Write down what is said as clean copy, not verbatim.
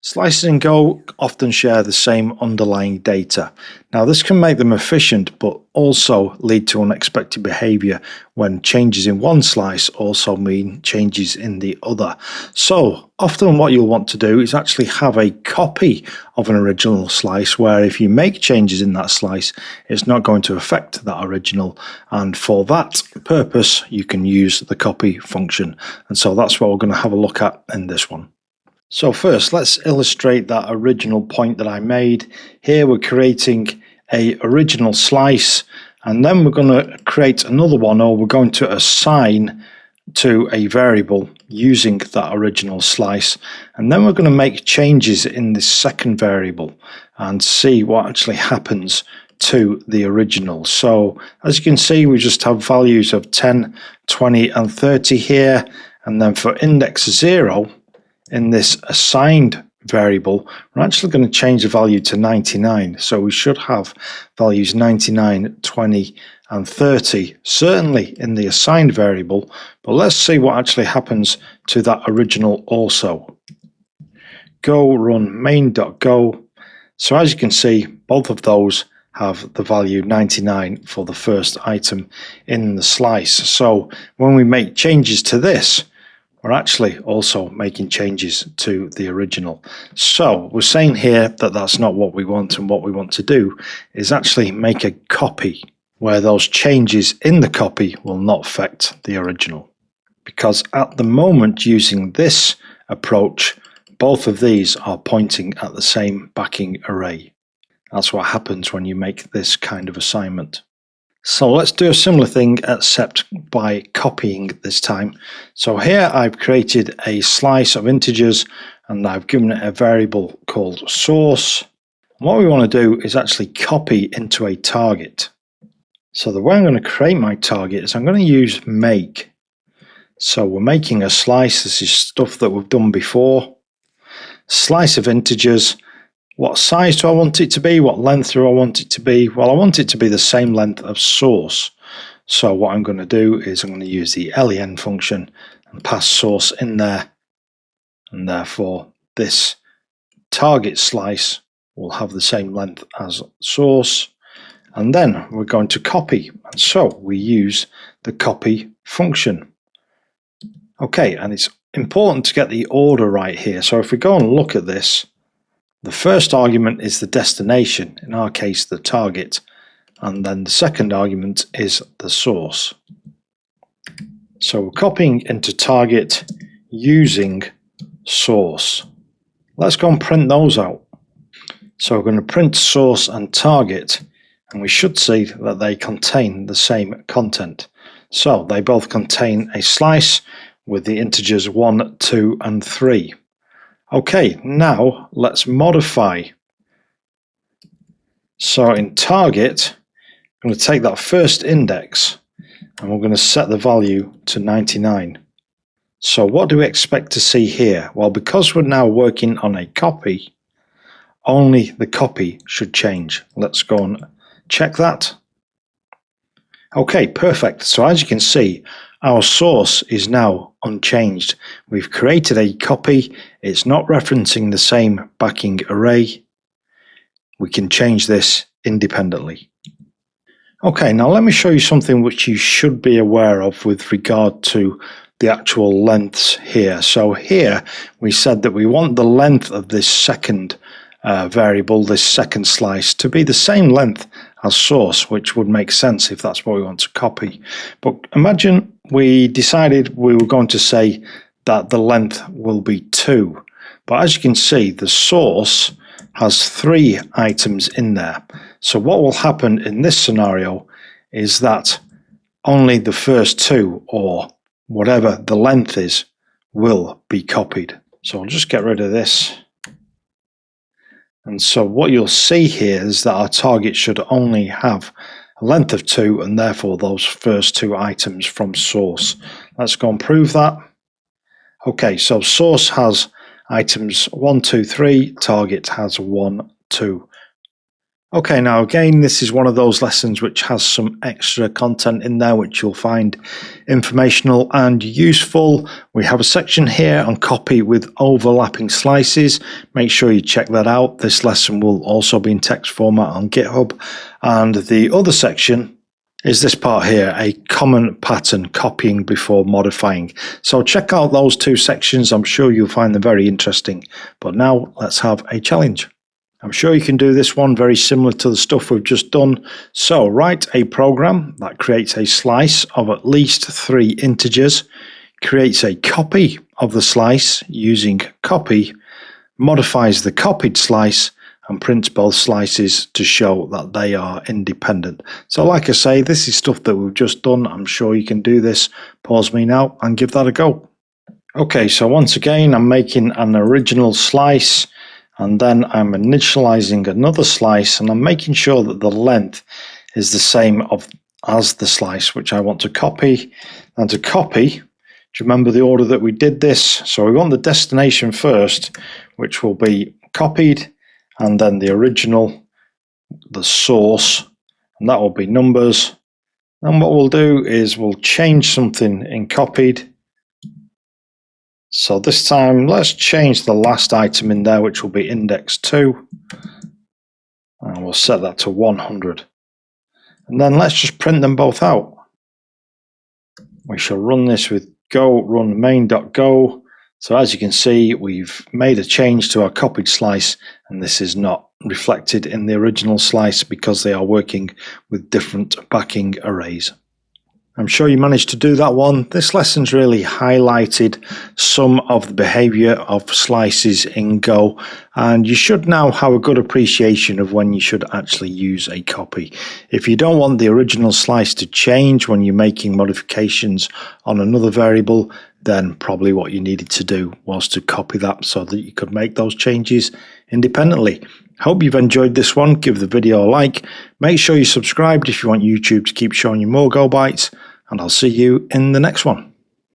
Slices in Go often share the same underlying data. Now this can make them efficient but also lead to unexpected behaviour when changes in one slice also mean changes in the other. So often what you'll want to do is actually have a copy of an original slice where if you make changes in that slice it's not going to affect that original, and for that purpose you can use the copy function, and so that's what we're going to have a look at in this one. So first, let's illustrate that original point that I made. Here we're creating a original slice, and then we're going to create another one, or we're going to assign to a variable using that original slice, and then we're going to make changes in this second variable and see what actually happens to the original. So as you can see, we just have values of 10, 20 and 30 here, and then for index 0 in this assigned variable, we're actually going to change the value to 99. So we should have values 99, 20 and 30, certainly in the assigned variable, but let's see what actually happens to that original also. Go run main.go. So as you can see, both of those have the value 99 for the first item in the slice. So when we make changes to this, we're actually also making changes to the original. So we're saying here that that's not what we want, and what we want to do is actually make a copy where those changes in the copy will not affect the original. Because at the moment, using this approach, both of these are pointing at the same backing array. That's what happens when you make this kind of assignment. So let's do a similar thing except by copying this time. So here I've created a slice of integers and I've given it a variable called source. And what we want to do is actually copy into a target. So the way I'm going to create my target is I'm going to use make. So we're making a slice. This is stuff that we've done before. Slice of integers. What size do I want it to be? What length do I want it to be? Well, I want it to be the same length of source. So what I'm going to do is I'm going to use the len function and pass source in there. And therefore, this target slice will have the same length as source. And then we're going to copy. And so we use the copy function. Okay, and it's important to get the order right here. So if we go and look at this, the first argument is the destination, in our case the target, and then the second argument is the source. So we're copying into target using source. Let's go and print those out. So we're going to print source and target, and we should see that they contain the same content. So they both contain a slice with the integers 1, 2 and 3. Okay, now let's modify. So in target, I'm going to take that first index and we're going to set the value to 99. So what do we expect to see here? Well, because we're now working on a copy, only the copy should change. Let's go and check that. Okay, perfect. So as you can see, our source is now unchanged. We've created a copy. It's not referencing the same backing array. We can change this independently. Okay, now let me show you something which you should be aware of with regard to the actual lengths here. So here we said that we want the length of this second variable, this second slice, to be the same length as source, which would make sense if that's what we want to copy. But imagine we decided we were going to say that the length will be 2. But as you can see, the source has 3 items in there. So what will happen in this scenario is that only the first 2, or whatever the length is, will be copied. So I'll just get rid of this. And so what you'll see here is that our target should only have a length of 2 and therefore those first 2 items from source. Let's go and prove that. Okay, so source has items 1, 2, 3, target has 1, 2 Okay, now again, this is one of those lessons which has some extra content in there which you'll find informational and useful. We have a section here on copy with overlapping slices. Make sure you check that out. This lesson will also be in text format on GitHub. And the other section is this part here, a common pattern, copying before modifying. So check out those two sections. I'm sure you'll find them very interesting. But now let's have a challenge. I'm sure you can do this one very similar to the stuff we've just done. So write a program that creates a slice of at least 3 integers, creates a copy of the slice using copy, modifies the copied slice, and prints both slices to show that they are independent. So like I say, this is stuff that we've just done. I'm sure you can do this. Pause me now and give that a go. Okay, so once again, I'm making an original slice. And then I'm initializing another slice, and I'm making sure that the length is the same as the slice which I want to copy. And to copy, do you remember the order that we did this? So we want the destination first, which will be copied, and then the original, the source, and that will be numbers. And what we'll do is we'll change something in copied. So this time, let's change the last item in there, which will be index 2. And we'll set that to 100. And then let's just print them both out. We shall run this with go run main.go. So as you can see, we've made a change to our copied slice, and this is not reflected in the original slice because they are working with different backing arrays. I'm sure you managed to do that one. This lesson's really highlighted some of the behavior of slices in Go, and you should now have a good appreciation of when you should actually use a copy. If you don't want the original slice to change when you're making modifications on another variable, then probably what you needed to do was to copy that so that you could make those changes independently. Hope you've enjoyed this one. Give the video a like. Make sure you're subscribed if you want YouTube to keep showing you more Go Bytes, and I'll see you in the next one.